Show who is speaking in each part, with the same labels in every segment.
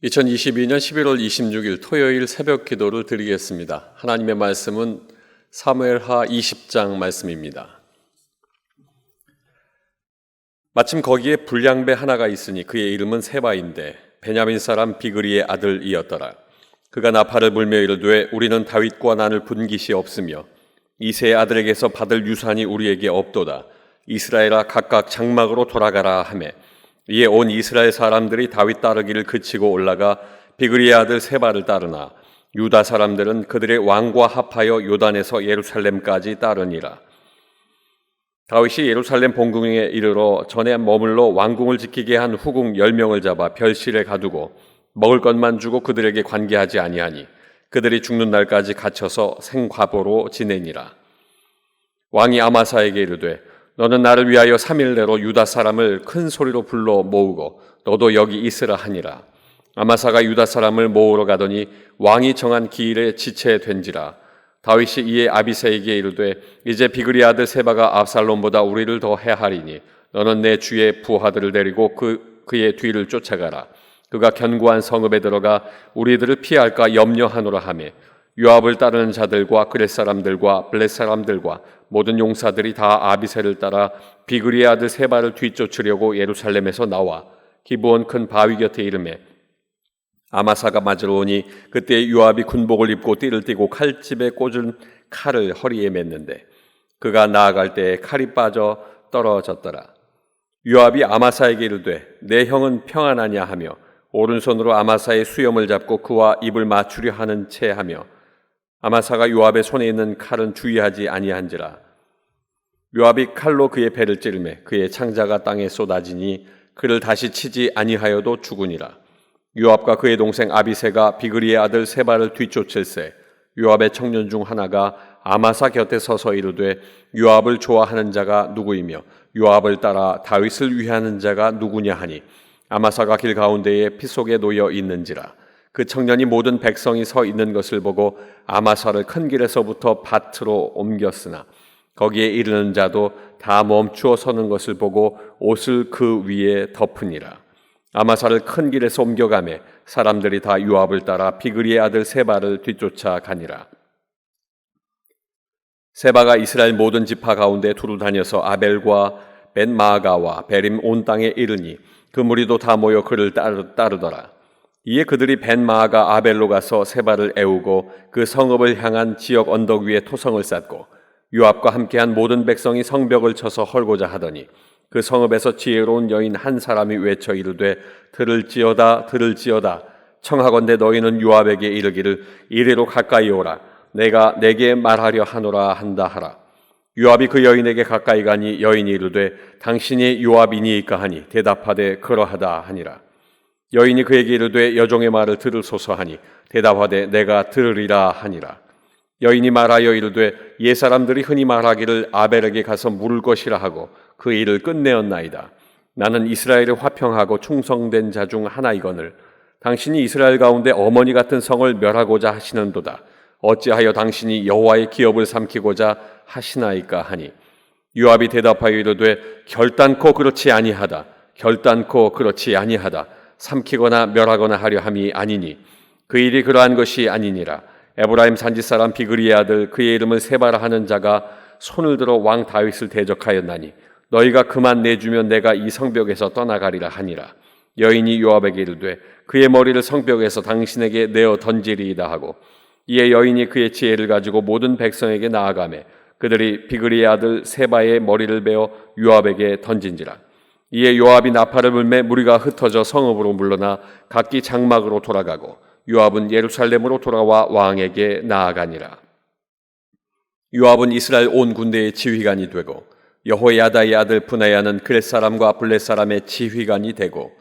Speaker 1: 2022년 11월 26일 토요일 새벽 기도를 드리겠습니다. 하나님의 말씀은 사무엘하 20장 말씀입니다. 마침 거기에 불량배 하나가 있으니 그의 이름은 세바인데 베냐민 사람 비그리의 아들이었더라. 그가 나팔을 불며 이르되 우리는 다윗과 나눌 분깃이 없으며 이새의 아들에게서 받을 유산이 우리에게 없도다. 이스라엘아 각각 장막으로 돌아가라 하매 이에 온 이스라엘 사람들이 다윗 따르기를 그치고 올라가 비그리의 아들 세바를 따르나 유다 사람들은 그들의 왕과 합하여 요단에서 예루살렘까지 따르니라. 다윗이 예루살렘 본궁에 이르러 전에 머물러 왕궁을 지키게 한 후궁 10명을 잡아 별실에 가두고 먹을 것만 주고 그들에게 관계하지 아니하니 그들이 죽는 날까지 갇혀서 생과보로 지내니라. 왕이 아마사에게 이르되 너는 나를 위하여 3일 내로 유다 사람을 큰 소리로 불러 모으고 너도 여기 있으라 하니라. 아마사가 유다 사람을 모으러 가더니 왕이 정한 기일에 지체된지라. 다윗이 이에 아비새에게 이르되 이제 비그리 아들 세바가 압살롬보다 우리를 더 해하리니 너는 내 주의 부하들을 데리고 그의 뒤를 쫓아가라. 그가 견고한 성읍에 들어가 우리들을 피할까 염려하노라 하매 요압을 따르는 자들과 그렛 사람들과 블렛 사람들과 모든 용사들이 다 아비새를 따라 비그리의 아들 세바를 뒤쫓으려고 예루살렘에서 나와 기브온 큰 바위 곁에 이르매 아마사가 맞으러 오니 그때 요압이 군복을 입고 띠를 띠고 칼집에 꽂은 칼을 허리에 맸는데 그가 나아갈 때에 칼이 빠져 떨어졌더라. 요압이 아마사에게 이르되 내 형은 평안하냐 하며 오른손으로 아마사의 수염을 잡고 그와 입을 맞추려 하는 채 하며 아마사가 요압의 손에 있는 칼은 주의하지 아니한지라. 요압이 칼로 그의 배를 찌르매 그의 창자가 땅에 쏟아지니 그를 다시 치지 아니하여도 죽으니라. 요압과 그의 동생 아비새가 비그리의 아들 세바를 뒤쫓을새 요압의 청년 중 하나가 아마사 곁에 서서 이르되 요압을 좋아하는 자가 누구이며 요압을 따라 다윗을 위하는 자가 누구냐 하니 아마사가 길 가운데에 피 속에 놓여 있는지라. 그 청년이 모든 백성이 서 있는 것을 보고 아마사를 큰 길에서부터 밭으로 옮겼으나 거기에 이르는 자도 다 멈추어 서는 것을 보고 옷을 그 위에 덮으니라. 아마사를 큰 길에서 옮겨가매 사람들이 다 요압을 따라 비그리의 아들 세바를 뒤쫓아 가니라. 세바가 이스라엘 모든 지파 가운데 두루 다녀서 아벨과 벳마아가와 베림 온 땅에 이르니 그 무리도 다 모여 그를 따르더라. 이에 그들이 벳마아가 아벨로 가서 세바를 애우고 그 성읍을 향한 지역 언덕 위에 토성을 쌓고 요압과 함께한 모든 백성이 성벽을 쳐서 헐고자 하더니 그 성읍에서 지혜로운 여인 한 사람이 외쳐 이르되 들을지어다 들을지어다 청하건대 너희는 요압에게 이르기를 이리로 가까이 오라 내가 내게 말하려 하노라 한다 하라. 요압이 그 여인에게 가까이 가니 여인이 이르되 당신이 요압이니이까 하니 대답하되 그러하다 하니라. 여인이 그에게 이르되 여종의 말을 들으소서 하니 대답하되 내가 들으리라 하니라. 여인이 말하여 이르되 옛사람들이 흔히 말하기를 아벨에게 가서 물을 것이라 하고 그 일을 끝내었나이다. 나는 이스라엘을 화평하고 충성된 자 중 하나이거늘 당신이 이스라엘 가운데 어머니 같은 성을 멸하고자 하시는도다. 어찌하여 당신이 여호와의 기업을 삼키고자 하시나이까 하니 요압이 대답하여 이르되 결단코 그렇지 아니하다. 결단코 그렇지 아니하다. 삼키거나 멸하거나 하려 함이 아니니 그 일이 그러한 것이 아니니라. 에브라임 산지 사람 비그리의 아들 그의 이름을 세바라 하는 자가 손을 들어 왕 다윗을 대적하였나니 너희가 그만 내주면 내가 이 성벽에서 떠나가리라 하니라. 여인이 요압에게 이르되 그의 머리를 성벽에서 당신에게 내어 던지리이다 하고 이에 여인이 그의 지혜를 가지고 모든 백성에게 나아가매 그들이 비그리의 아들 세바의 머리를 베어 요압에게 던진지라. 이에 요압이 나팔을 불매 무리가 흩어져 성읍으로 물러나 각기 장막으로 돌아가고 요압은 예루살렘으로 돌아와 왕에게 나아가니라. 요압은 이스라엘 온 군대의 지휘관이 되고 여호야다의 아들 브나야는 그렛 사람과 블렛 사람의 지휘관이 되고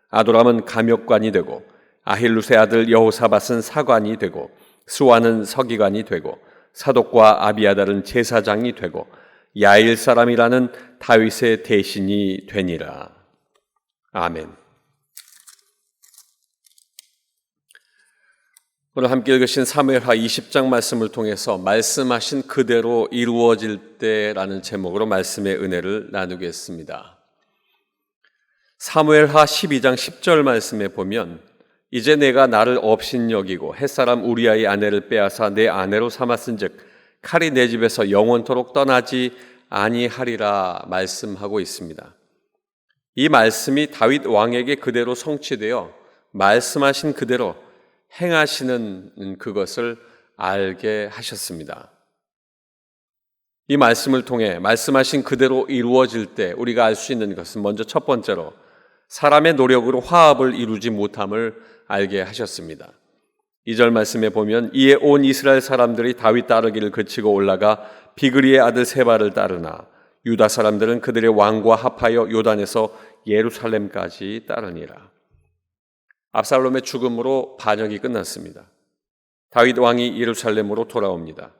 Speaker 1: 아도람은 감역관이 되고 아힐루스의 아들 여호사밧은 사관이 되고 수아는 서기관이 되고 사독과 아비아달은 제사장이 되고 야일 사람이라는 다윗의 대신이 되니라. 아멘. 오늘 함께 읽으신 사무엘하 20장 말씀을 통해서 말씀하신 그대로 이루어질 때라는 제목으로 말씀의 은혜를 나누겠습니다. 사무엘하 12장 10절 말씀에 보면 이제 내가 나를 업신여기고 햇사람 우리아의 아내를 빼앗아 내 아내로 삼았은즉 칼이 내 집에서 영원토록 떠나지 아니하리라 말씀하고 있습니다. 이 말씀이 다윗 왕에게 그대로 성취되어 말씀하신 그대로 행하시는 그것을 알게 하셨습니다. 이 말씀을 통해 말씀하신 그대로 이루어질 때 우리가 알 수 있는 것은 먼저 첫 번째로 사람의 노력으로 화합을 이루지 못함을 알게 하셨습니다. 2절 말씀에 보면 이에 온 이스라엘 사람들이 다윗 따르기를 그치고 올라가 비그리의 아들 세바를 따르나 유다 사람들은 그들의 왕과 합하여 요단에서 예루살렘까지 따르니라. 압살롬의 죽음으로 반역이 끝났습니다. 다윗 왕이 예루살렘으로 돌아옵니다.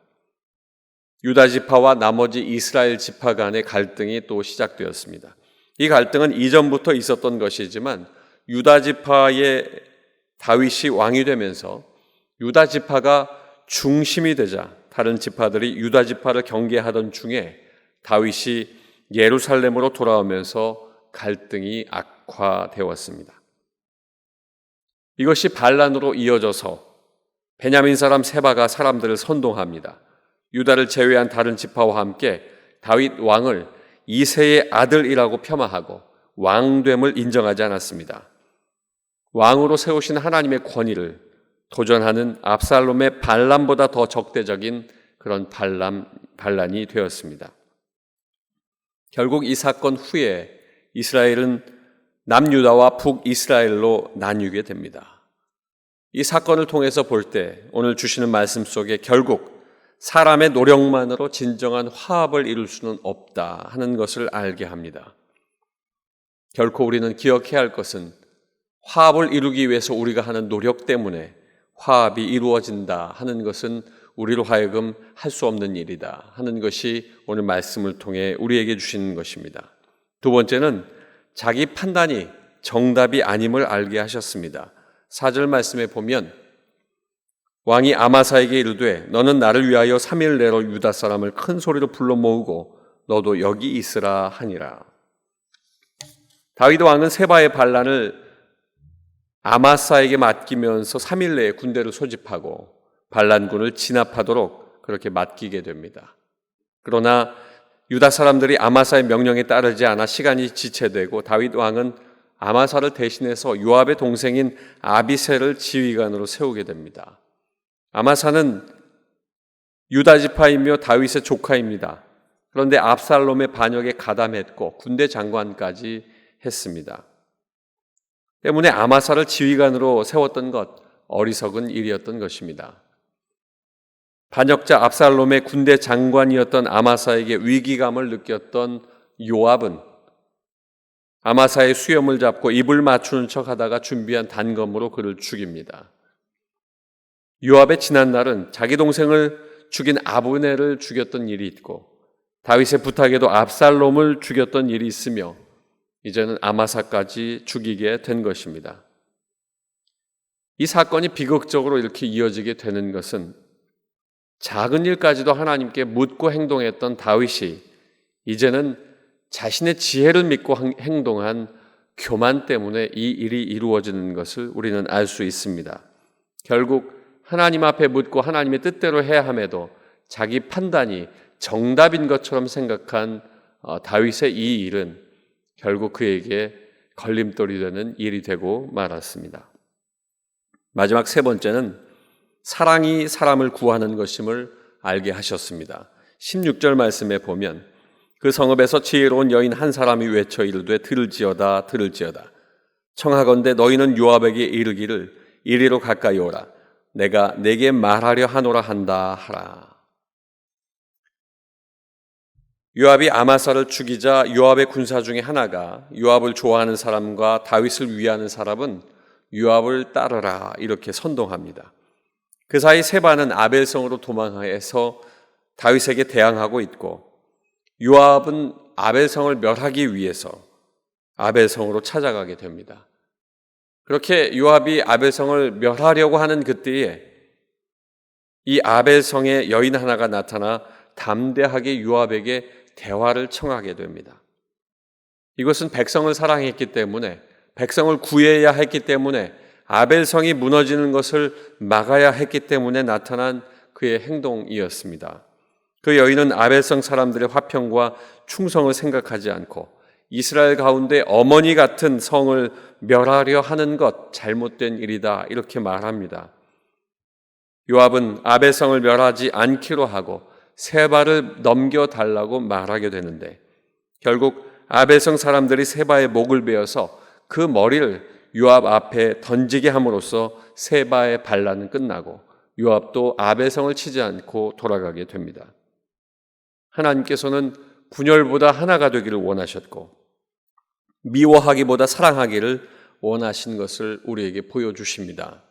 Speaker 1: 유다 지파와 나머지 이스라엘 지파 간의 갈등이 또 시작되었습니다. 이 갈등은 이전부터 있었던 것이지만 유다 지파의 다윗이 왕이 되면서 유다 지파가 중심이 되자 다른 지파들이 유다 지파를 경계하던 중에 다윗이 예루살렘으로 돌아오면서 갈등이 악화되었습니다. 이것이 반란으로 이어져서 베냐민 사람 세바가 사람들을 선동합니다. 유다를 제외한 다른 지파와 함께 다윗 왕을 이새의 아들이라고 폄하하고 왕됨을 인정하지 않았습니다. 왕으로 세우신 하나님의 권위를 도전하는 압살롬의 반란보다 더 적대적인 그런 반란이 되었습니다. 결국 이 사건 후에 이스라엘은 남유다와 북이스라엘로 나뉘게 됩니다. 이 사건을 통해서 볼 때 오늘 주시는 말씀 속에 결국 사람의 노력만으로 진정한 화합을 이룰 수는 없다 하는 것을 알게 합니다. 결코 우리는 기억해야 할 것은 화합을 이루기 위해서 우리가 하는 노력 때문에 화합이 이루어진다 하는 것은 우리로 하여금 할 수 없는 일이다 하는 것이 오늘 말씀을 통해 우리에게 주시는 것입니다. 두 번째는 자기 판단이 정답이 아님을 알게 하셨습니다. 4절 말씀에 보면 왕이 아마사에게 이르되 너는 나를 위하여 3일 내로 유다 사람을 큰 소리로 불러 모으고 너도 여기 있으라 하니라. 다윗 왕은 세바의 반란을 아마사에게 맡기면서 3일 내에 군대를 소집하고 반란군을 진압하도록 그렇게 맡기게 됩니다. 그러나 유다 사람들이 아마사의 명령에 따르지 않아 시간이 지체되고 다윗 왕은 아마사를 대신해서 요압의 동생인 아비새를 지휘관으로 세우게 됩니다. 아마사는 유다 지파이며 다윗의 조카입니다. 그런데 압살롬의 반역에 가담했고 군대 장관까지 했습니다. 때문에 아마사를 지휘관으로 세웠던 것, 어리석은 일이었던 것입니다. 반역자 압살롬의 군대 장관이었던 아마사에게 위기감을 느꼈던 요압은 아마사의 수염을 잡고 입을 맞추는 척하다가 준비한 단검으로 그를 죽입니다. 요압의 지난날은 자기 동생을 죽인 아브넬을 죽였던 일이 있고 다윗의 부탁에도 압살롬을 죽였던 일이 있으며 이제는 아마사까지 죽이게 된 것입니다. 이 사건이 비극적으로 이렇게 이어지게 되는 것은 작은 일까지도 하나님께 묻고 행동했던 다윗이 이제는 자신의 지혜를 믿고 행동한 교만 때문에 이 일이 이루어지는 것을 우리는 알 수 있습니다. 결국 하나님 앞에 묻고 하나님의 뜻대로 해야 함에도 자기 판단이 정답인 것처럼 생각한 다윗의 이 일은 결국 그에게 걸림돌이 되는 일이 되고 말았습니다. 마지막 세 번째는 사랑이 사람을 구하는 것임을 알게 하셨습니다. 16절 말씀에 보면 그 성읍에서 지혜로운 여인 한 사람이 외쳐 이르되 들을지어다 들을지어다 청하건대 너희는 요압에게 이르기를 이리로 가까이 오라 내가 내게 말하려 하노라 한다 하라. 요압이 아마사를 죽이자 요압의 군사 중에 하나가 요압을 좋아하는 사람과 다윗을 위하는 사람은 요압을 따르라 이렇게 선동합니다. 그 사이 세바는 아벨성으로 도망해서 다윗에게 대항하고 있고 요압은 아벨성을 멸하기 위해서 아벨성으로 찾아가게 됩니다. 그렇게 요압이 아벨성을 멸하려고 하는 그때에 이 아벨성의 여인 하나가 나타나 담대하게 요압에게 대화를 청하게 됩니다. 이것은 백성을 사랑했기 때문에 백성을 구해야 했기 때문에 아벨성이 무너지는 것을 막아야 했기 때문에 나타난 그의 행동이었습니다. 그 여인은 아벨성 사람들의 화평과 충성을 생각하지 않고 이스라엘 가운데 어머니 같은 성을 멸하려 하는 것 잘못된 일이다 이렇게 말합니다. 요압은 아벨성을 멸하지 않기로 하고 세바를 넘겨달라고 말하게 되는데 결국 아벨성 사람들이 세바의 목을 베어서 그 머리를 요압 앞에 던지게 함으로써 세바의 반란은 끝나고 요압도 아벨성을 치지 않고 돌아가게 됩니다. 하나님께서는 분열보다 하나가 되기를 원하셨고 미워하기보다 사랑하기를 원하신 것을 우리에게 보여주십니다.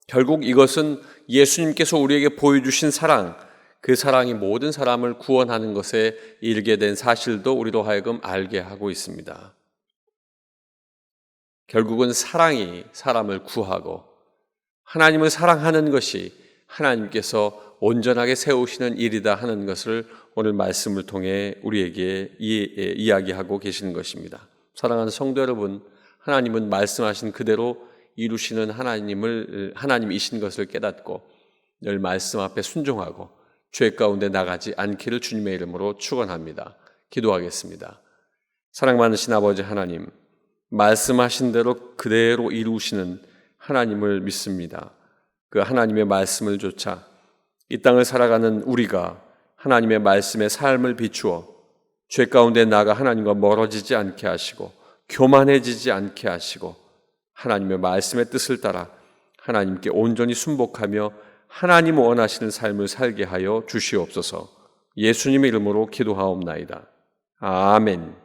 Speaker 1: 결국 이것은 예수님께서 우리에게 보여주신 사랑, 그 사랑이 모든 사람을 구원하는 것에 이르게 된 사실도 우리로 하여금 알게 하고 있습니다. 결국은 사랑이 사람을 구하고 하나님을 사랑하는 것이 하나님께서 온전하게 세우시는 일이다 하는 것을 오늘 말씀을 통해 우리에게 이야기하고 계시는 것입니다. 사랑하는 성도 여러분, 하나님은 말씀하신 그대로 이루시는 하나님이신 것을 깨닫고 늘 말씀 앞에 순종하고 죄 가운데 나가지 않기를 주님의 이름으로 축원합니다. 기도하겠습니다. 사랑 많으신 아버지 하나님, 말씀하신 대로 그대로 이루시는 하나님을 믿습니다. 그 하나님의 말씀을 좇아 이 땅을 살아가는 우리가 하나님의 말씀에 삶을 비추어 죄 가운데 나가 하나님과 멀어지지 않게 하시고 교만해지지 않게 하시고 하나님의 말씀의 뜻을 따라 하나님께 온전히 순복하며 하나님 원하시는 삶을 살게 하여 주시옵소서. 예수님의 이름으로 기도하옵나이다. 아멘.